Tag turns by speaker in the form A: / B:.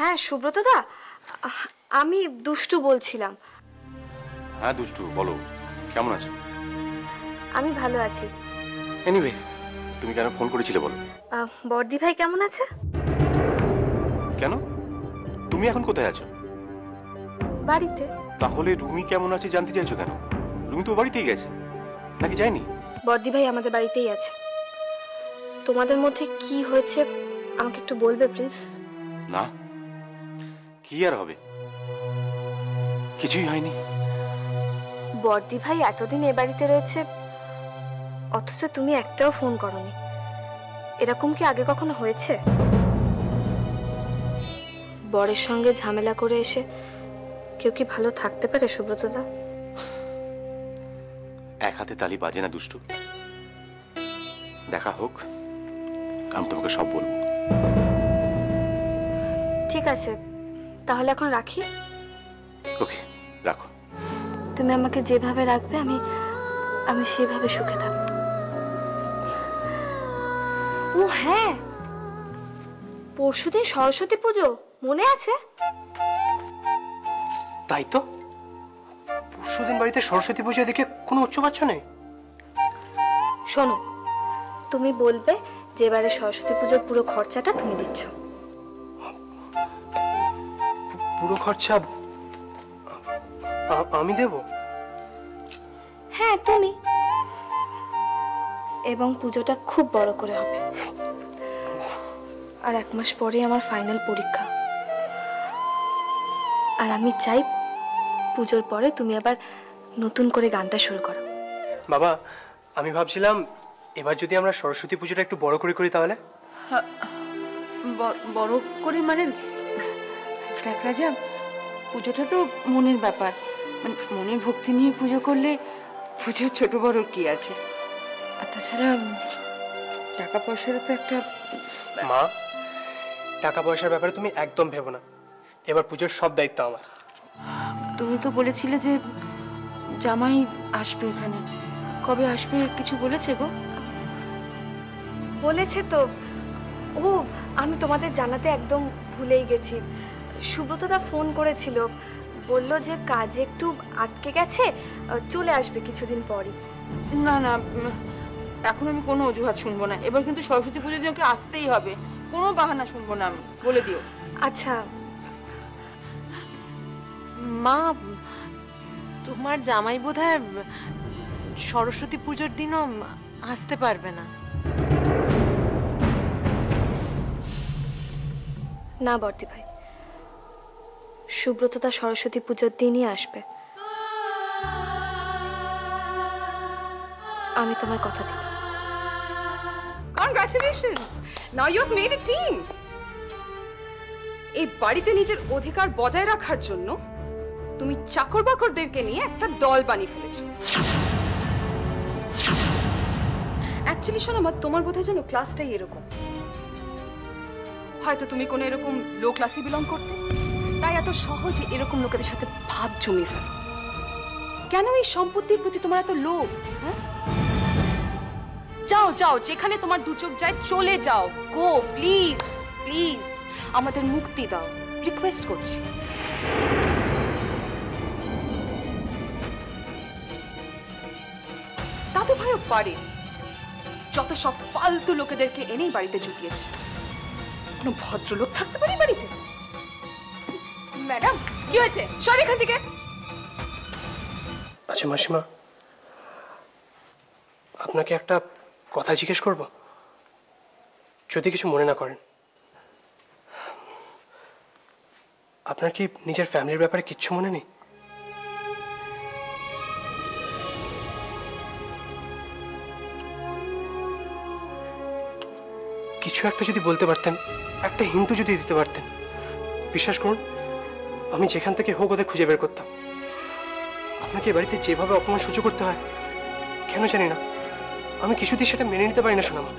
A: হ্যাঁ সুব্রত দা, আমি দুষ্টু বলছিলাম।
B: হ্যাঁ দুষ্টু, বলো কেমন আছো?
A: আমি ভালো আছি।
B: এনিওয়ে, তুমি কেন ফোন করেছিলে বলো?
A: বর্দি ভাই কেমন আছে?
B: কেন, তুমি এখন কোথায় আছো?
A: বাড়িতে।
B: তাহলে রুমি কেমন আছে জানতে চাইছো কেন? রুমি তো বাড়িতেই গেছে, নাকি যায়নি?
A: বর্দি ভাই আমাদের বাড়িতেই আছে। তোমাদের মধ্যে কি হয়েছে আমাকে একটু বলবে প্লিজ?
B: না, কি আর হবে, কিছুই হয়নি।
A: বর্দি ভাই এতদিন এ বাড়িতে রয়েছে, অথচ তুমি একটাও ফোন করনি। এরকম কি আগে কখনো হয়েছে? বরের সঙ্গে ঝামেলা করে এসে কেউ কি ভালো থাকতে পারে সুব্রতদা?
B: এক হাতে তালি বাজে না দুষ্টু। দেখা হোক, আমি তোমাকে সব বলবো।
A: ঠিক আছে, তাহলে এখন রাখি।
B: ওকে, রাখো।
A: তুমি আমাকে যেভাবে রাখবে আমি আমি সেভাবে সুখে থাকবো। ও হ্যাঁ, পরশুদিন সরস্বতী পুজো, মনে আছে?
C: তাই তো, পরশুদিন বাড়িতে সরস্বতী পুজো দেখে কোনো উচ্চবাচ্য নেই।
A: শোনো, তুমি বলবে যে এবারে সরস্বতী পুজোর পুরো খরচাটা তুমি দিচ্ছ।
C: পুরো খরচা আমি দেব?
A: হ্যাঁ তুমি। এবং পুজোটা খুব বড় করে হবে। আর 1 মাস পরে আমার ফাইনাল পরীক্ষা। আর আমি চাই পুজোর পরে তুমি আবার নতুন করে গানটা শুরু করো।
C: বাবা, আমি ভাবছিলাম এবার যদি আমরা সরস্বতী পুজোটা একটু বড় করে করি তাহলে।
D: বড় করে মানে দেখ রাজা, পুজোটা তো মনের ব্যাপার, মানে মনের ভক্তি নিয়ে পুজো করলে পুজো ছোট বড় কি আছে। আর তাছাড়া টাকা পয়সারও তো একটা।
C: মা, টাকা পয়সার ব্যাপারে তুমি একদম ভেবো না, এবার পুজোর সব দায়িত্ব আমার।
D: তুমি তো বলেছিলে যে জামাই আসবে এখানে, কবে আসবে কিছু বলেছে গো?
A: বলেছে তো। ও, আমি তোমাদের জানাতে একদম ভুলেই গেছি। সুব্রতদা ফোন করেছিল, বলল যে কাজে একটু আটকে গেছে, চলে আসবে কিছুদিন পরই।
D: না না, এখন আমি কোনো অজুহাত শুনবো না। এবার কিন্তু সরস্বতী পুজোর দিন ওকে আসতেই হবে, কোনো বাহানা শুনবো না আমি, বলে দিও।
A: আচ্ছা
E: মা, তোমার জামাই বোধহয় সরস্বতী পুজোর দিনও আসতে পারবে না।
A: না বর্দি ভাই, সুব্রতদা সরস্বতী পুজোর দিনই আসবে। আমি তোমায় কথা দিলাম।
F: Congratulations! Now you have made a team. এই বাড়িতে নিজের অধিকার বজায় রাখার জন্য তুমি চাকর বাকরদেরকে নিয়ে একটা দল বানিয়ে ফেলেছো। অ্যাকচুয়ালি শোনো মা, তোমার বোধহয় যেন ক্লাসটাই এরকম। হয়তো তুমি কোনো এরকম লো ক্লাসে বিলং করতে, তাই এত সহজে এরকম লোকেদের সাথে ভাব জমিয়ে ফেলো। কেন এই সম্পত্তির প্রতি তোমার এত লোভ? হ্যাঁ, যাও যাও, যেখানে তোমার দু চোখ যায় চলে যাও। গো প্লিজ, প্লিজ আমাদের মুক্তি দাও, রিকোয়েস্ট করছি। দাদু ভাইও পারে, যত সব ফালতু লোকেদেরকে এনেই বাড়িতে জুটিয়েছে। কোনো ভদ্রলোক থাকতে পারে বাড়িতে? ম্যাডাম, কি হয়েছে? সর এখান থেকে।
C: আচ্ছা মাসিমা, আপনাকে একটা কথা জিজ্ঞেস করব, যদি কিছু মনে না করেন। আপনার কি নিজের ফ্যামিলির ব্যাপারে কিচ্ছু মনে নেই? কিছু একটা যদি বলতে পারতেন, একটা হিন্টু যদি দিতে পারতেন, বিশ্বাস করুন আমি যেখান থেকে হোক ওদের খুঁজে বের করতাম। আপনাকে বাড়িতে যেভাবে অপমান সহ্য করতে হয় কেন জানি না, আমি কিছুতেই সেটা মেনে নিতে পারি না সোনামা।